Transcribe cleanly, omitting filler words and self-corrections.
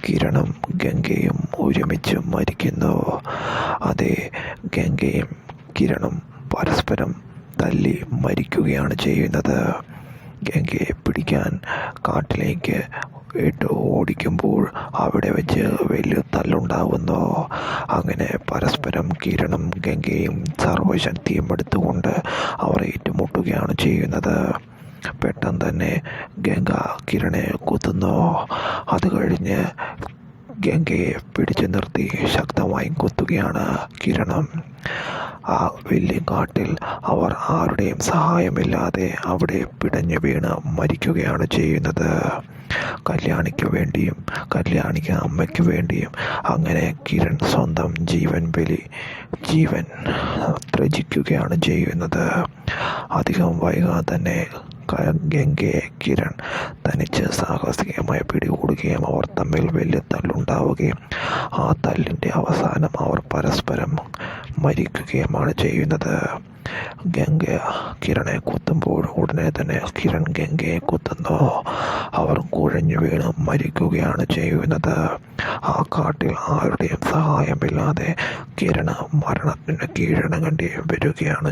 കിരണും ഗംഗയും ഒരുമിച്ച് മരിക്കുന്നു. അതേ, ഗംഗയും കിരണും പരസ്പരം തല്ലി മരിക്കുകയാണ് ചെയ്യുന്നത്. ഗംഗയെ പിടിക്കാൻ കാട്ടിലേക്ക് ഇട്ട് ഓടിക്കുമ്പോൾ അവിടെ വെച്ച് വലിയ തല്ലുണ്ടാകുന്നു. അങ്ങനെ പരസ്പരം കിരണും ഗംഗയും സർവശക്തിയും എടുത്തുകൊണ്ട് അവർ ഏറ്റുമുട്ടുകയാണ് ചെയ്യുന്നത്. പെട്ടെന്ന് തന്നെ ഗംഗ കിരണെ കുത്തുന്നു. അത് കഴിഞ്ഞ് ഗംഗയെ പിടിച്ചു നിർത്തി ശക്തമായി കുത്തുകയാണ് കിരണം. ആ വലിയ കാട്ടിൽ അവർ ആരുടെയും സഹായമില്ലാതെ അവിടെ പിടഞ്ഞു വീണ് മരിക്കുകയാണ് ചെയ്യുന്നത്. കല്യാണിക്ക് വേണ്ടിയും കല്യാണിക്ക് അമ്മയ്ക്ക് വേണ്ടിയും അങ്ങനെ കിരൺ സ്വന്തം ജീവൻ ത്യജിക്കുകയാണ് ചെയ്യുന്നത്. അധികം വൈകാതെ തന്നെ ഗംഗയെ കിരൺ തനിച്ച് സാഹസികമായി പിടികൂടുകയും അവർ തമ്മിൽ വലിയ തല്ലുണ്ടാവുകയും ആ തല്ലിൻ്റെ അവസാനം അവർ പരസ്പരം മരിക്കുകയുമാണ് ചെയ്യുന്നത്. ഗംഗ കിരണെ കുത്തുമ്പോൾ ഉടനെ തന്നെ കിരൺ ഗംഗയെ കുത്തുന്നു. അവർ കുഴഞ്ഞു വീണ് മരിക്കുകയാണ് ചെയ്യുന്നത്. ആ കാട്ടിൽ ആരുടെയും സഹായമില്ലാതെ കിരൺ മരണത്തിന് കീഴടങ്ങേണ്ടി വരികയാണ്.